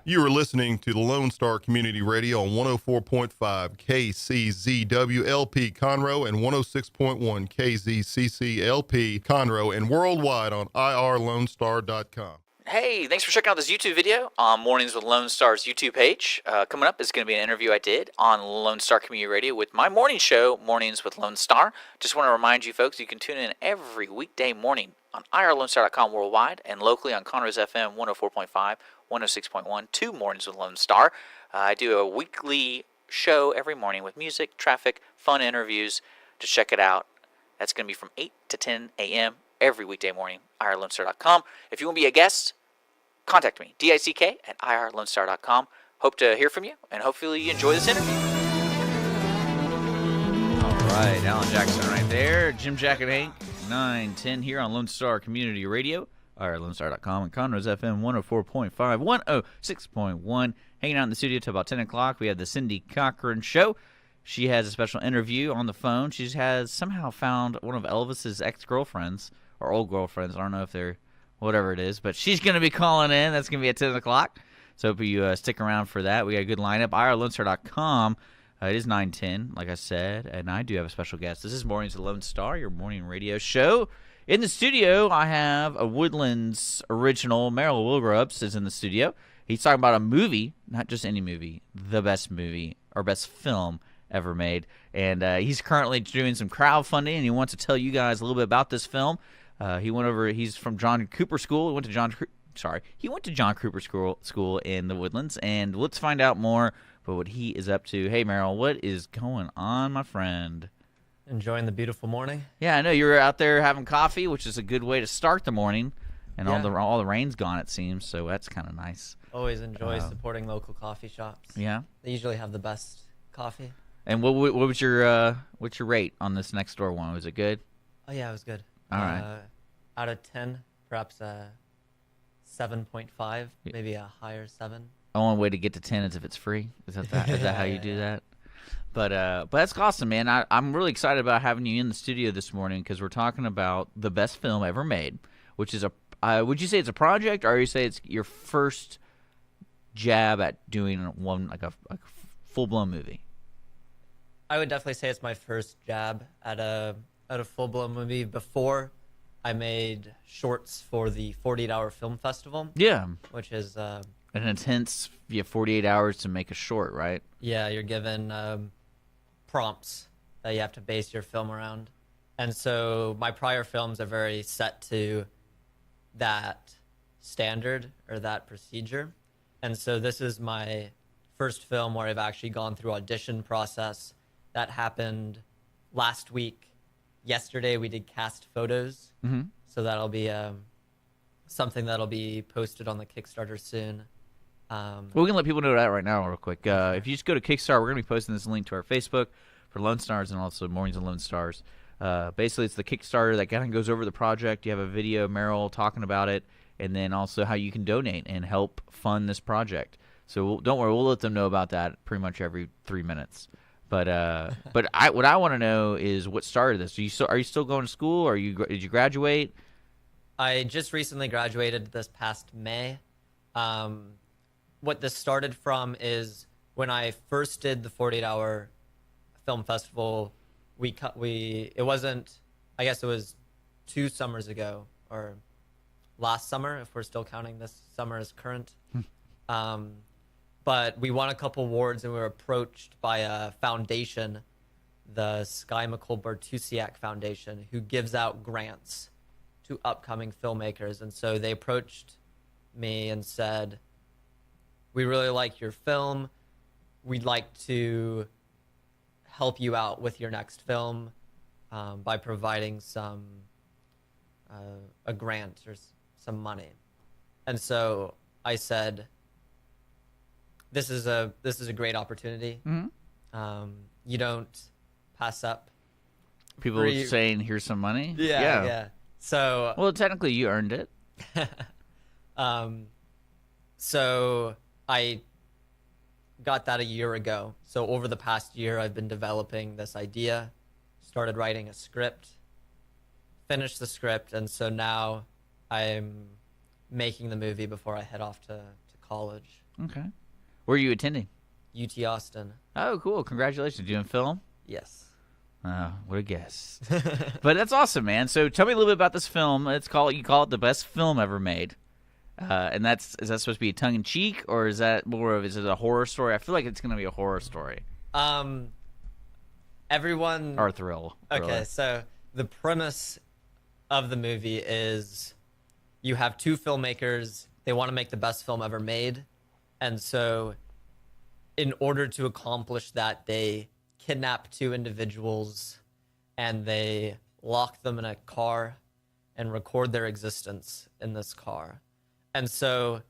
You are listening to the Lone Star Community Radio on 104.5 KCZW LP Conroe and 106.1 KZCC LP Conroe and worldwide on irlonestar.com. Hey, thanks for checking out this YouTube video on Mornings with Lone Star's YouTube page. Coming up is going to be an interview I did on Lone Star Community Radio with my morning show, Mornings with Lone Star. Just want to remind you folks, you can tune in every weekday morning on irlonestar.com worldwide and locally on Conroe's FM 104.5, 106.1, 2 Mornings with Lone Star. I do a weekly show every morning with music, traffic, fun interviews. Just check it out. That's going to be from 8 to 10 a.m. every weekday morning, irlonestar.com. If you want to be a guest, contact me, dick@irlonestar.com. Hope to hear from you, and hopefully you enjoy this interview. All right, Alan Jackson right there. Jim, Jack, and Hank, 9:10 here on Lone Star Community Radio, irlonestar.com, and Conroe's FM 104.5, 106.1. Hanging out in the studio till about 10 o'clock. We have the Cindy Cochran Show. She has a special interview on the phone. She has somehow found one of Elvis's ex-girlfriends, or old girlfriends. I don't know if they're whatever it is, but she's going to be calling in. That's going to be at 10 o'clock. So hope you stick around for that. We got a good lineup. irlonestar.com. It is 9:10, like I said, and I do have a special guest. This is Mornings with Lone Star, your morning radio show. In the studio, I have a Woodlands original. Merrill Wilgrubs is in the studio. He's talking about a movie, not just any movie, the best movie or best film ever made. And he's currently doing some crowdfunding, and he wants to tell you guys a little bit about this film. He's from John Cooper School. He went to John Cooper School in the Woodlands, and let's find out more about what he is up to. Hey, Merrill, what is going on, my friend? Enjoying the beautiful morning. Yeah, I know you were out there having coffee, which is a good way to start the morning, and Yeah. all the rain's gone, it seems, so that's kind of nice. Always enjoy supporting local coffee shops. Yeah, They usually have the best coffee. and what was your what's your rate on this next door one? Was it good? Oh yeah, it was good. All right. Out of 10, perhaps a 7.5, maybe a higher 7. The only way to get to 10 is if it's free. Is that how you do that? But that's awesome, man. I'm really excited about having you in the studio this morning because we're talking about the best film ever made, which is would you say it's a project, or you say it's your first jab at doing one like a full-blown movie? I would definitely say it's my first jab at a full-blown movie. Before, I made shorts for the 48-hour film festival. Yeah, Which is an intense. You have 48 hours to make a short, right? yeah, you're given prompts that you have to base your film around. And so my prior films are very set to that standard or that procedure. And so this is my first film where I've actually gone through audition process. That happened last week. Yesterday we did cast photos. Mm-hmm. So that'll be something that'll be posted on the Kickstarter soon. Well, we can let people know that right now real quick. If you just go to Kickstarter, we're going to be posting this link to our Facebook for Lone Stars and also Mornings and Lone Stars. Basically, it's the Kickstarter that kind of goes over the project. You have a video, Merrill, talking about it, and then also how you can donate and help fund this project. So don't worry, we'll let them know about that pretty much every 3 minutes. But what I want to know is what started this. Are you still going to school? Or did you graduate? I just recently graduated this past May. What this started from is when I first did the 48-hour film festival. It wasn't. I guess it was 2 summers ago, or last summer, if we're still counting this summer as current. But we won a couple awards, and we were approached by a foundation, the Sky McColl-Bartusiak Foundation, who gives out grants to upcoming filmmakers. And so they approached me and said, "We really like your film. We'd like to help you out with your next film by providing a grant or some money." And so I said, this is a great opportunity. Mm-hmm. You don't pass up. People were saying, "Here's some money." Yeah. So well, technically, you earned it. So I got that a year ago. So over the past year, I've been developing this idea, started writing a script, finished the script, and so now I'm making the movie before I head off to college. Okay. Where are you attending? UT Austin. Oh, cool. Congratulations. Doing film? Yes. What a guess. But that's awesome, man. So tell me a little bit about this film. You call it the best film ever made. And is that supposed to be tongue in cheek, or is it a horror story? I feel like it's going to be a horror story. Everyone. Or a thrill. Okay, really. so the premise of the movie is you have two filmmakers. They want to make the best film ever made. And so in order to accomplish that, they kidnap two individuals and they lock them in a car and record their existence in this car. And so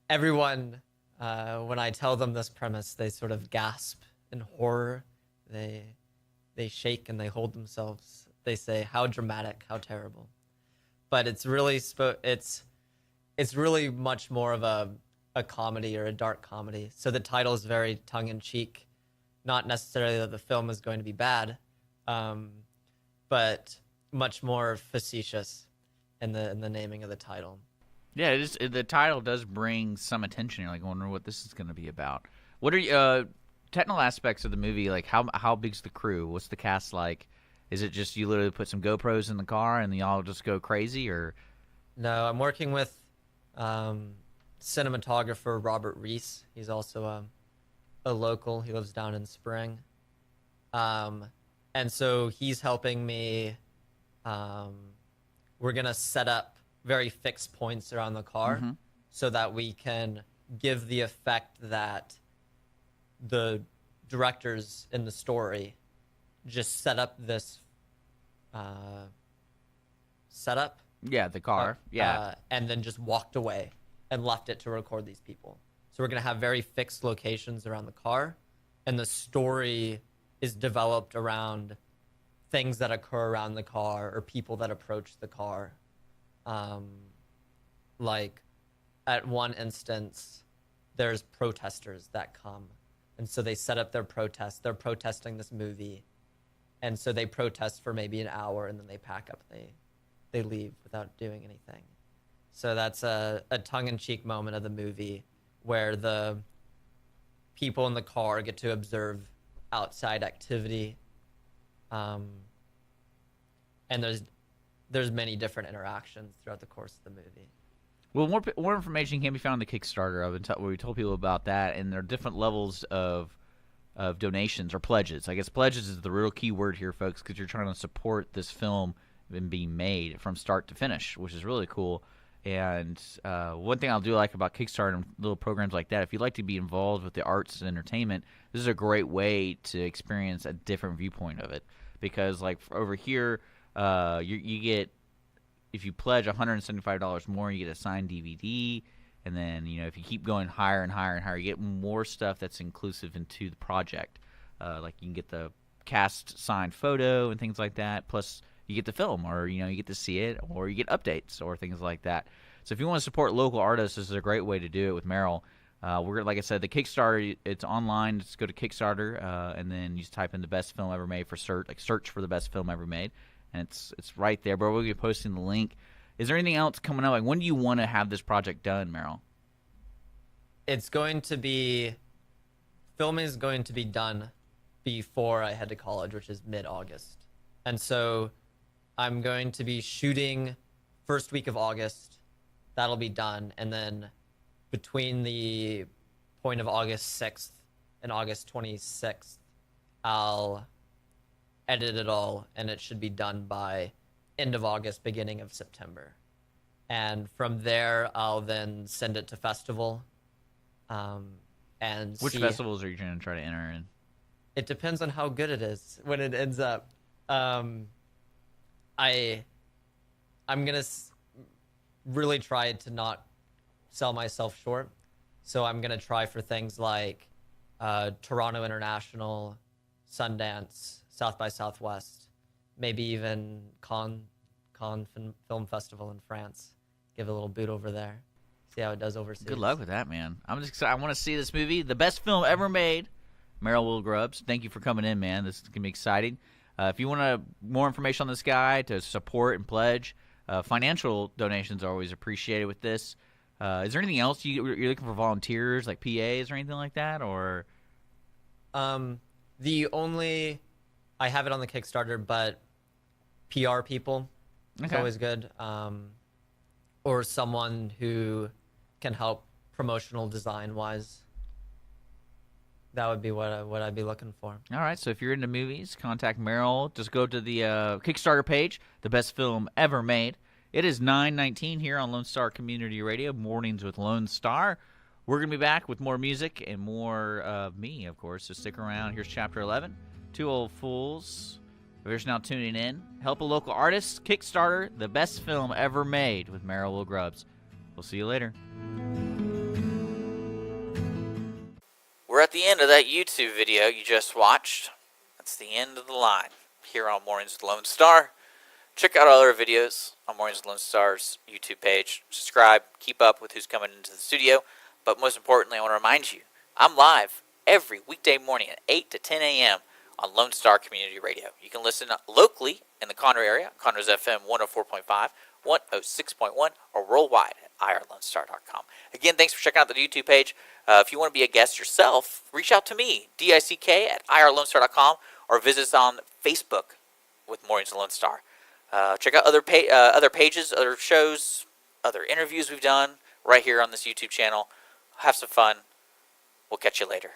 everyone, when I tell them this premise, they sort of gasp in horror. They shake and they hold themselves. They say, "How dramatic, how terrible." But it's really it's really much more of a comedy or a dark comedy. So the title is very tongue-in-cheek. Not necessarily that the film is going to be bad, but much more facetious in the naming of the title. Yeah, the title does bring some attention. You're like, wondering what this is going to be about. What are technical aspects of the movie? Like, how big's the crew? What's the cast like? Is it just you literally put some GoPros in the car and y'all just go crazy, or? No, I'm working with cinematographer Robert Reese. He's also a local. He lives down in Spring. And so he's helping me. We're going to set up very fixed points around the car so that we can give the effect that the directors in the story just set up this setup. Yeah, the car. And then just walked away and left it to record these people. So we're going to have very fixed locations around the car, and the story is developed around things that occur around the car or people that approach the car. Like at one instance, there's protesters that come, and so they set up their protest. They're protesting this movie, and so they protest for maybe an hour, and then they pack up. They leave without doing anything. So that's a tongue-in-cheek moment of the movie where the people in the car get to observe outside activity. And there's many different interactions throughout the course of the movie. Well, more information can be found on the Kickstarter. We told people about that, and there are different levels of donations or pledges. I guess pledges is the real key word here, folks, because you're trying to support this film and being made from start to finish, which is really cool. And one thing I do like about Kickstarter and little programs like that, if you'd like to be involved with the arts and entertainment, this is a great way to experience a different viewpoint of it. Because like over here, you get, if you pledge $175 more, you get a signed DVD. And then, if you keep going higher and higher and higher, you get more stuff that's inclusive into the project. Like you can get the cast signed photo and things like that. Plus, you get the film, or you get to see it, or you get updates or things like that. So if you want to support local artists, this is a great way to do it with Merrill. Like I said, the Kickstarter, it's online. Just go to Kickstarter, and then you just type in the best film ever made for search for the best film ever made, and it's right there. But we'll be posting the link. Is there anything else coming up? Like, when do you want to have this project done, Merrill? Filming is going to be done before I head to college, which is mid-August. And so I'm going to be shooting first week of August. That'll be done. And then between the point of August 6th and August 26th, I'll edit it all, and it should be done by end of August, beginning of September. And from there, I'll then send it to festival. Which festivals are you going to try to enter in? It depends on how good it is when it ends up. I'm gonna really try to not sell myself short, so I'm gonna try for things like Toronto International, Sundance, South by Southwest, maybe even Cannes Film Festival in France. Give it a little boot over there, see how it does overseas. Good luck with that, man. I'm just excited. I want to see this movie, the best film ever made. Merrill Will Grubbs, thank you for coming in, man. This is gonna be exciting. If you want more information on this guy to support and pledge, financial donations are always appreciated with this. Is there anything else you're looking for volunteers, like PAs or anything like that, or? The only, I have it on the Kickstarter, but PR people, it's always good. Or someone who can help promotional design wise. That would be what I'd be looking for. All right, so if you're into movies, contact Meryl. Just go to the Kickstarter page, the best film ever made. It is 9:19 here on Lone Star Community Radio, Mornings with Lone Star. We're going to be back with more music and more of me, of course, so stick around. Here's Chapter 11, Two Old Fools. If you're just now tuning in, help a local artist, Kickstarter, the best film ever made with Meryl Will Grubbs. We'll see you later. We're at the end of that YouTube video you just watched. That's the end of the line here on Mornings with Lone Star. Check out our other videos on Mornings with Lone Star's YouTube page. Subscribe, keep up with who's coming into the studio. But most importantly, I want to remind you, I'm live every weekday morning at 8 to 10 a.m. on Lone Star Community Radio. You can listen locally in the Conroe area, Conroe's FM 104.5, 106.1, or worldwide at irlonestar.com. Again, thanks for checking out the YouTube page. If you want to be a guest yourself, reach out to me, DICK at irlonestar.com, or visit us on Facebook with Mornings with Lone Star. Check out other pages, other shows, other interviews we've done right here on this YouTube channel. Have some fun. We'll catch you later.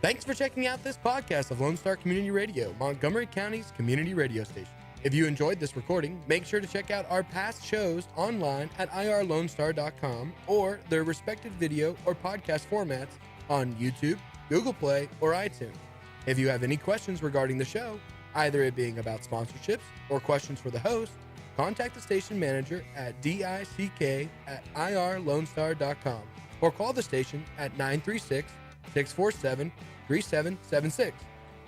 Thanks for checking out this podcast of Lone Star Community Radio, Montgomery County's community radio station. If you enjoyed this recording, make sure to check out our past shows online at irlonestar.com or their respective video or podcast formats on YouTube, Google Play, or iTunes. If you have any questions regarding the show, either it being about sponsorships or questions for the host, contact the station manager at dick@irlonestar.com or call the station at 936-647-3776.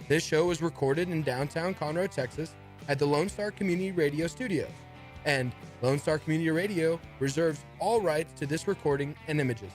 This show was recorded in downtown Conroe, Texas at the Lone Star Community Radio Studios, and Lone Star Community Radio reserves all rights to this recording and images.